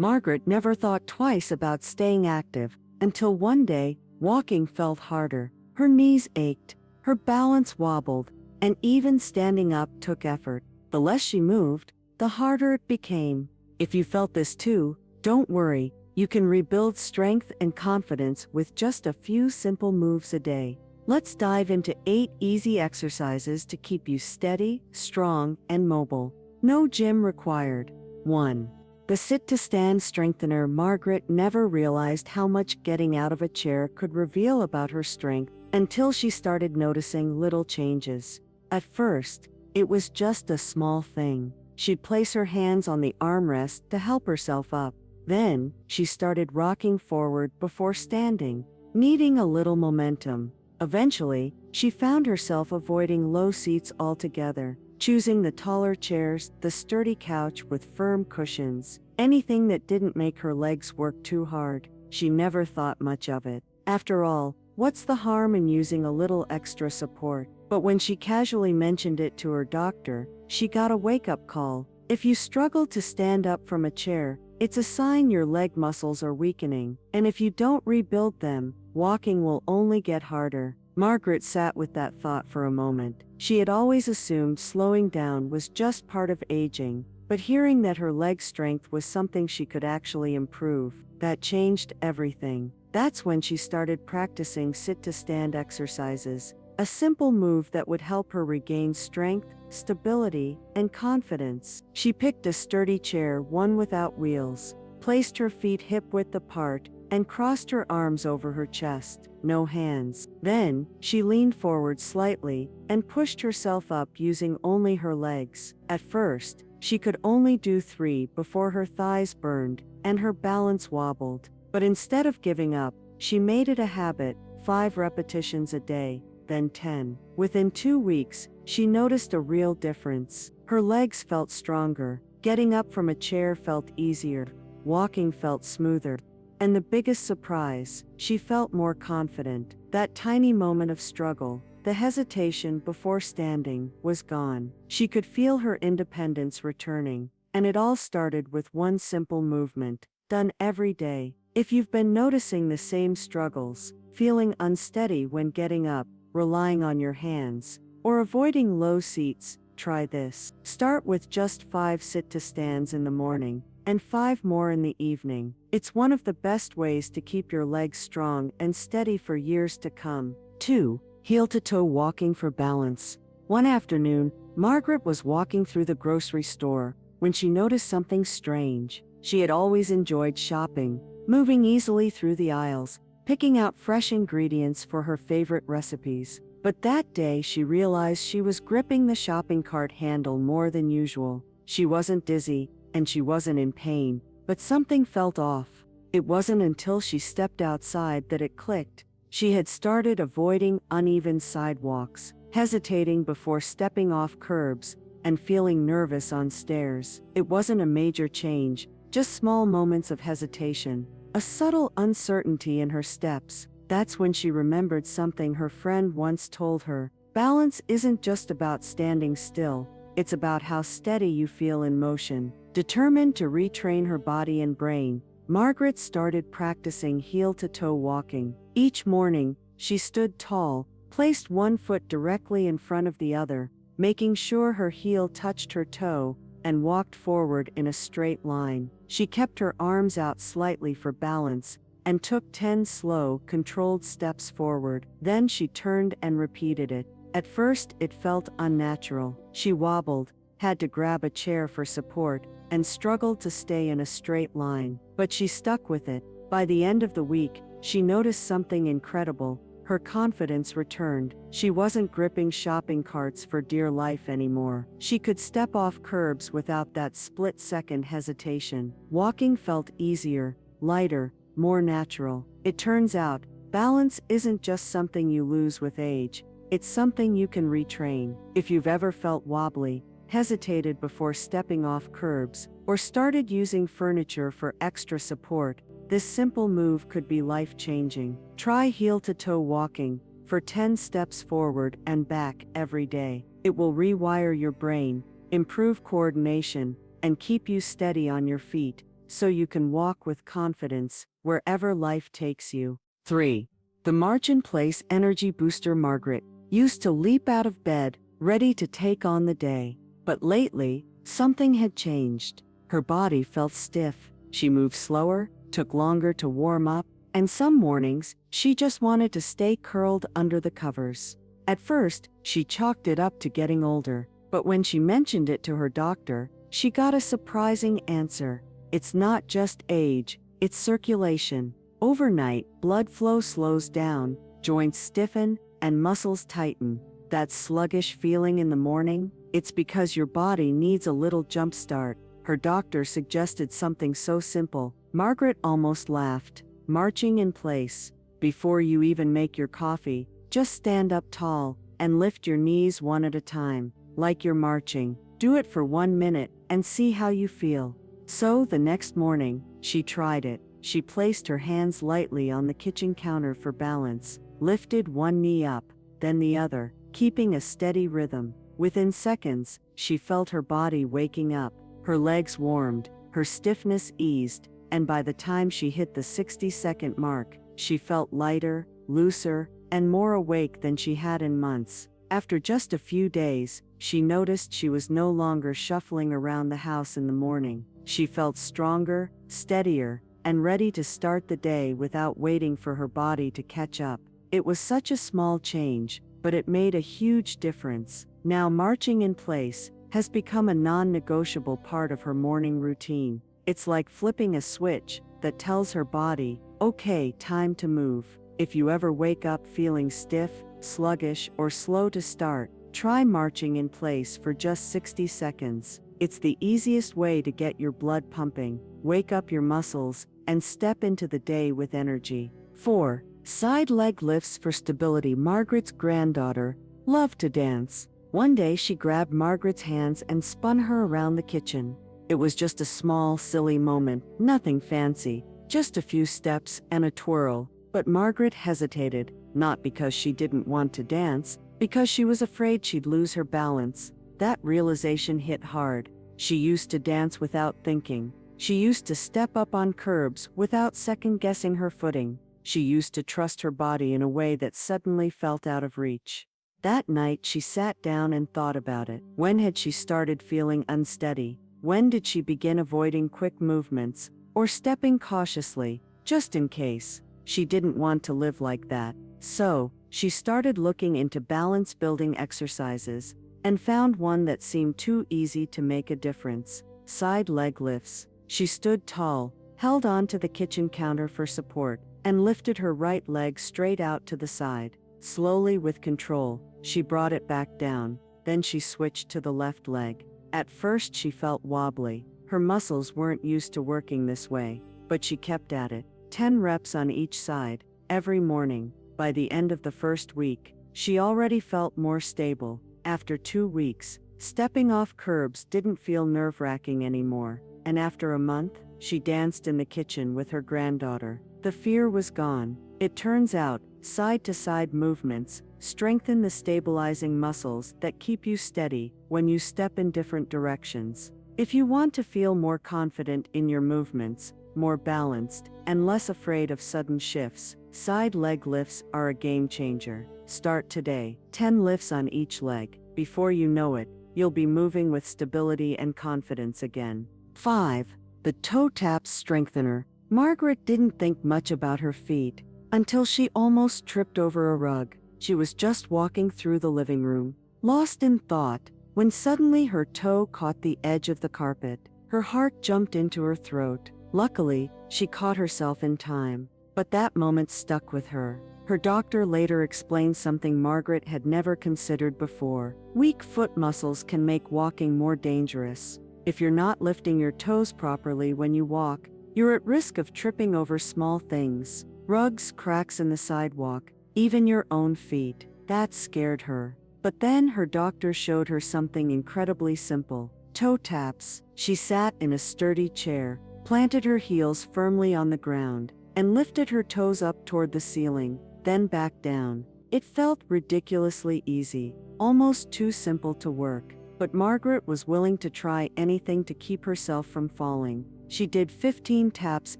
Margaret never thought twice about staying active, until one day, walking felt harder. Her knees ached, her balance wobbled, and even standing up took effort. The less she moved, the harder it became. If you felt this too, don't worry, you can rebuild strength and confidence with just a few simple moves a day. Let's dive into 8 easy exercises to keep you steady, strong, and mobile. No gym required. 1. The sit-to-stand strengthener. Margaret never realized how much getting out of a chair could reveal about her strength until she started noticing little changes. At first, it was just a small thing. She'd place her hands on the armrest to help herself up. Then, she started rocking forward before standing, needing a little momentum. Eventually, she found herself avoiding low seats altogether, choosing the taller chairs, the sturdy couch with firm cushions, anything that didn't make her legs work too hard. She never thought much of it. After all, what's the harm in using a little extra support? But when she casually mentioned it to her doctor, she got a wake-up call. If you struggle to stand up from a chair, it's a sign your leg muscles are weakening, and if you don't rebuild them, walking will only get harder. Margaret sat with that thought for a moment. She had always assumed slowing down was just part of aging, but hearing that her leg strength was something she could actually improve, that changed everything. That's when she started practicing sit-to-stand exercises, a simple move that would help her regain strength, stability, and confidence. She picked a sturdy chair, one without wheels, placed her feet hip-width apart, and crossed her arms over her chest, no hands. Then, she leaned forward slightly and pushed herself up using only her legs. At first, she could only do 3 before her thighs burned and her balance wobbled. But instead of giving up, she made it a habit, 5 repetitions a day, then 10. Within 2 weeks, she noticed a real difference. Her legs felt stronger, getting up from a chair felt easier, walking felt smoother. And the biggest surprise, she felt more confident. That tiny moment of struggle, the hesitation before standing, was gone. She could feel her independence returning, and it all started with one simple movement, done every day. If you've been noticing the same struggles, feeling unsteady when getting up, relying on your hands, or avoiding low seats, try this. Start with just 5 sit-to-stands in the morning, and 5 more in the evening. It's one of the best ways to keep your legs strong and steady for years to come. 2. Heel-to-toe walking for balance. One afternoon, Margaret was walking through the grocery store when she noticed something strange. She had always enjoyed shopping, moving easily through the aisles, picking out fresh ingredients for her favorite recipes. But that day she realized she was gripping the shopping cart handle more than usual. She wasn't dizzy, and she wasn't in pain, but something felt off. It wasn't until she stepped outside that it clicked. She had started avoiding uneven sidewalks, hesitating before stepping off curbs, and feeling nervous on stairs. It wasn't a major change, just small moments of hesitation, a subtle uncertainty in her steps. That's when she remembered something her friend once told her. Balance isn't just about standing still, it's about how steady you feel in motion. Determined to retrain her body and brain, Margaret started practicing heel-to-toe walking. Each morning, she stood tall, placed one foot directly in front of the other, making sure her heel touched her toe, and walked forward in a straight line. She kept her arms out slightly for balance, and took 10 slow, controlled steps forward. Then she turned and repeated it. At first, it felt unnatural. She wobbled, had to grab a chair for support, and struggled to stay in a straight line. But she stuck with it. By the end of the week, she noticed something incredible. Her confidence returned. She wasn't gripping shopping carts for dear life anymore. She could step off curbs without that split-second hesitation. Walking felt easier, lighter, more natural. It turns out, balance isn't just something you lose with age. It's something you can retrain. If you've ever felt wobbly, hesitated before stepping off curbs, or started using furniture for extra support, this simple move could be life-changing. Try heel-to-toe walking for 10 steps forward and back every day. It will rewire your brain, improve coordination, and keep you steady on your feet. so you can walk with confidence wherever life takes you. 3. The March in Place Energy Booster. Margaret used to leap out of bed, ready to take on the day. But lately, something had changed. Her body felt stiff, she moved slower, took longer to warm up, and some mornings, she just wanted to stay curled under the covers. At first, she chalked it up to getting older, but when she mentioned it to her doctor, she got a surprising answer. It's not just age, it's circulation. Overnight, blood flow slows down, joints stiffen, and muscles tighten. That sluggish feeling in the morning, it's because your body needs a little jump start. Her doctor suggested something so simple. Margaret almost laughed. Marching in place. Before you even make your coffee, just stand up tall and lift your knees one at a time, like you're marching. Do it for 1 minute and see how you feel. So the next morning, she tried it. She placed her hands lightly on the kitchen counter for balance, lifted one knee up, then the other, keeping a steady rhythm. Within seconds, she felt her body waking up, her legs warmed, her stiffness eased, and by the time she hit the 60-second mark, she felt lighter, looser, and more awake than she had in months. After just a few days, she noticed she was no longer shuffling around the house in the morning. She felt stronger, steadier, and ready to start the day without waiting for her body to catch up. It was such a small change, but it made a huge difference. Now marching in place has become a non-negotiable part of her morning routine. It's like flipping a switch that tells her body, okay, time to move. If you ever wake up feeling stiff, sluggish, or slow to start, try marching in place for just 60 seconds. It's the easiest way to get your blood pumping, wake up your muscles, and step into the day with energy. 4. Side leg lifts for stability. Margaret's granddaughter loved to dance. One day she grabbed Margaret's hands and spun her around the kitchen. It was just a small, silly moment, nothing fancy, just a few steps and a twirl. But Margaret hesitated, not because she didn't want to dance, because she was afraid she'd lose her balance. That realization hit hard. She used to dance without thinking. She used to step up on curbs without second-guessing her footing. She used to trust her body in a way that suddenly felt out of reach. That night she sat down and thought about it. When had she started feeling unsteady? When did she begin avoiding quick movements, or stepping cautiously, just in case? She didn't want to live like that. So, she started looking into balance-building exercises, and found one that seemed too easy to make a difference. Side leg lifts. She stood tall, held on to the kitchen counter for support, and lifted her right leg straight out to the side. Slowly, with control, she brought it back down. Then she switched to the left leg. At first she felt wobbly. Her muscles weren't used to working this way, but she kept at it. 10 reps on each side, every morning. By the end of the first week, she already felt more stable. After 2 weeks, stepping off curbs didn't feel nerve-wracking anymore. And after a month, she danced in the kitchen with her granddaughter. The fear was gone. It turns out, side-to-side movements strengthen the stabilizing muscles that keep you steady when you step in different directions. If you want to feel more confident in your movements, more balanced, and less afraid of sudden shifts, side leg lifts are a game changer. Start today. 10 lifts on each leg. Before you know it, you'll be moving with stability and confidence again. 5. The toe tap strengthener. Margaret didn't think much about her feet until she almost tripped over a rug. She was just walking through the living room, lost in thought, when suddenly her toe caught the edge of the carpet. Her heart jumped into her throat. Luckily, she caught herself in time, but that moment stuck with her. Her doctor later explained something Margaret had never considered before. Weak foot muscles can make walking more dangerous. If you're not lifting your toes properly when you walk, you're at risk of tripping over small things. Rugs, cracks in the sidewalk, even your own feet. That scared her. But then her doctor showed her something incredibly simple. Toe taps. She sat in a sturdy chair, planted her heels firmly on the ground, and lifted her toes up toward the ceiling, then back down. It felt ridiculously easy, almost too simple to work. but Margaret was willing to try anything to keep herself from falling. She did 15 taps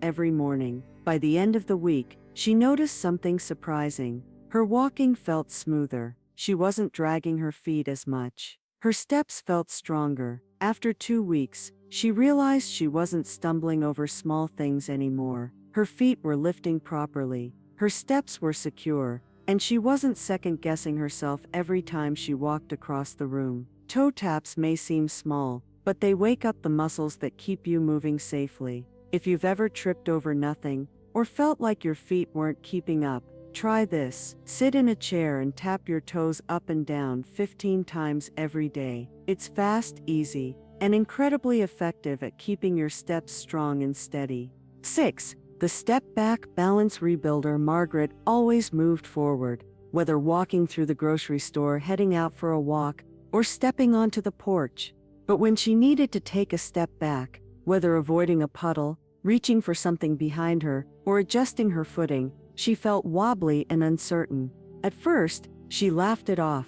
every morning. By the end of the week, she noticed something surprising. Her walking felt smoother. She wasn't dragging her feet as much. Her steps felt stronger. After 2 weeks, she realized she wasn't stumbling over small things anymore. Her feet were lifting properly. Her steps were secure, and she wasn't second-guessing herself every time she walked across the room. Toe taps may seem small, but they wake up the muscles that keep you moving safely. If you've ever tripped over nothing, or felt like your feet weren't keeping up, try this. Sit in a chair and tap your toes up and down 15 times every day. It's fast, easy, and incredibly effective at keeping your steps strong and steady. 6. The Step Back Balance Rebuilder. Margaret always moved forward, whether walking through the grocery store, heading out for a walk, or stepping onto the porch. But when she needed to take a step back, whether avoiding a puddle, reaching for something behind her, or adjusting her footing, she felt wobbly and uncertain. At first, she laughed it off.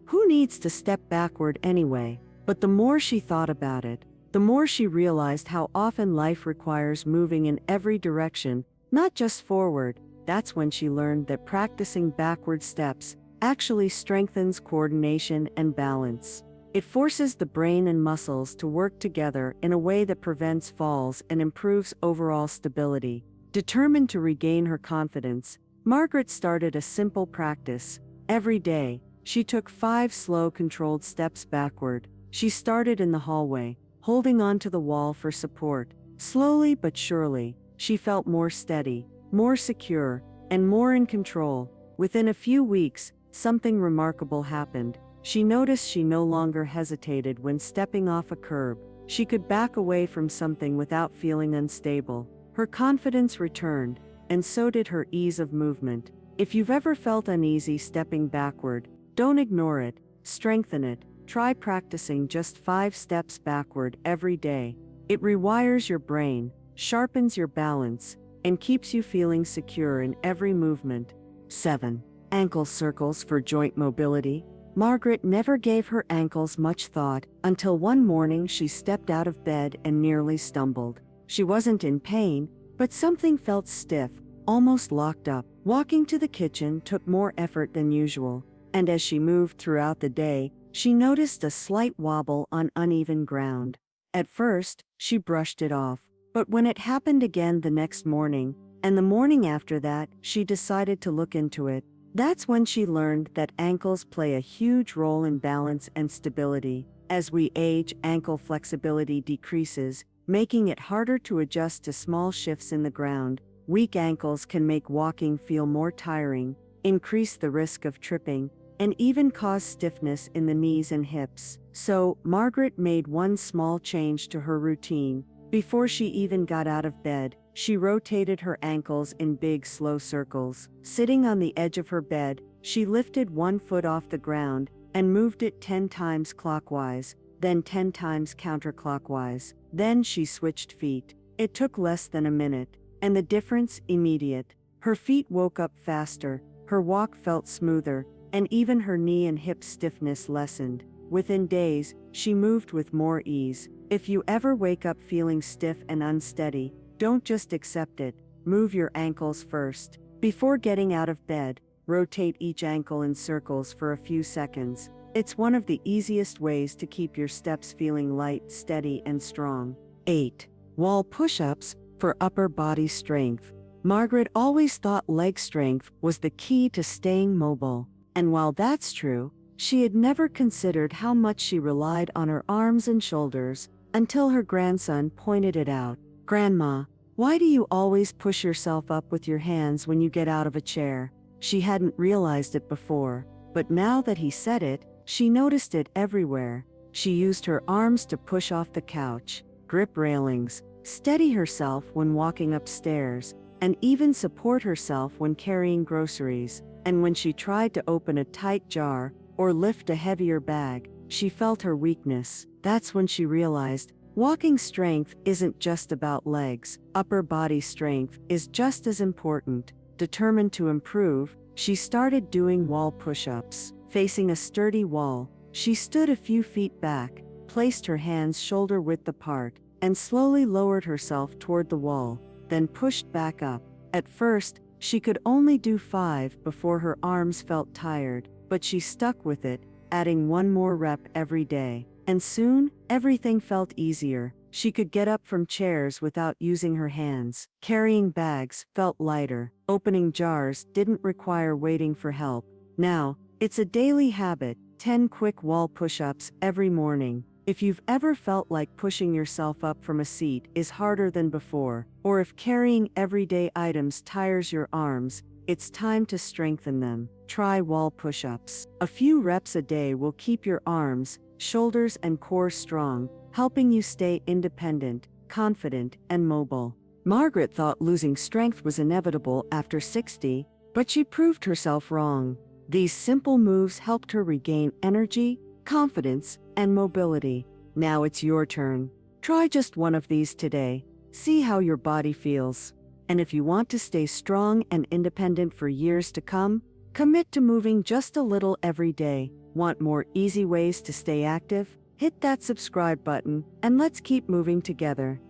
Who needs to step backward anyway? But the more she thought about it, the more she realized how often life requires moving in every direction, not just forward. That's when she learned that practicing backward steps actually strengthens coordination and balance. It forces the brain and muscles to work together in a way that prevents falls and improves overall stability. Determined to regain her confidence, Margaret started a simple practice. Every day, she took 5 slow, controlled steps backward. She started in the hallway, holding onto the wall for support. Slowly but surely, she felt more steady, more secure, and more in control. Within a few weeks, something remarkable happened. She noticed she no longer hesitated when stepping off a curb. She could back away from something without feeling unstable. Her confidence returned, and so did her ease of movement. If you've ever felt uneasy stepping backward, don't ignore it, strengthen it. Try practicing just 5 steps backward every day. It rewires your brain, sharpens your balance, and keeps you feeling secure in every movement. 7. Ankle circles for joint mobility. Margaret never gave her ankles much thought until one morning she stepped out of bed and nearly stumbled. She wasn't in pain, but something felt stiff, almost locked up. Walking to the kitchen took more effort than usual, and as she moved throughout the day, she noticed a slight wobble on uneven ground. At first, she brushed it off, but when it happened again the next morning, and the morning after that, she decided to look into it. That's when she learned that ankles play a huge role in balance and stability. As we age, ankle flexibility decreases, making it harder to adjust to small shifts in the ground. Weak ankles can make walking feel more tiring, increase the risk of tripping, and even cause stiffness in the knees and hips. So, Margaret made one small change to her routine. Before she even got out of bed, she rotated her ankles in big, slow circles. Sitting on the edge of her bed, she lifted one foot off the ground and moved it 10 times clockwise, then 10 times counterclockwise. Then she switched feet. It took less than a minute, and the difference immediate. Her feet woke up faster, her walk felt smoother, and even her knee and hip stiffness lessened. Within days, she moved with more ease. If you ever wake up feeling stiff and unsteady, don't just accept it. Move your ankles first. Before getting out of bed, rotate each ankle in circles for a few seconds. It's one of the easiest ways to keep your steps feeling light, steady, and strong. 8. Wall push-ups for upper body strength. Margaret always thought leg strength was the key to staying mobile. And while that's true, she had never considered how much she relied on her arms and shoulders until her grandson pointed it out. "Grandma, why do you always push yourself up with your hands when you get out of a chair?" She hadn't realized it before, but now that he said it, she noticed it everywhere. She used her arms to push off the couch, grip railings, steady herself when walking upstairs, and even support herself when carrying groceries. And when she tried to open a tight jar or lift a heavier bag, she felt her weakness. That's when she realized walking strength isn't just about legs. Upper body strength is just as important. Determined to improve, she started doing wall push-ups. Facing a sturdy wall, She stood a few feet back, placed her hands shoulder width apart, and slowly lowered herself toward the wall, then pushed back up. At first, she could only do 5 before her arms felt tired, but she stuck with it, adding 1 more rep every day. And soon, everything felt easier. She could get up from chairs without using her hands. Carrying bags felt lighter. Opening jars didn't require waiting for help. Now, it's a daily habit, 10 quick wall push-ups every morning. If you've ever felt like pushing yourself up from a seat is harder than before, or if carrying everyday items tires your arms, it's time to strengthen them. Try wall push-ups. A few reps a day will keep your arms, shoulders, and core strong, helping you stay independent, confident, and mobile. Margaret thought losing strength was inevitable after 60, but she proved herself wrong. These simple moves helped her regain energy, confidence, and mobility. Now it's your turn. Try just one of these today. See how your body feels. And if you want to stay strong and independent for years to come, commit to moving just a little every day. Want more easy ways to stay active? Hit that subscribe button, and let's keep moving together.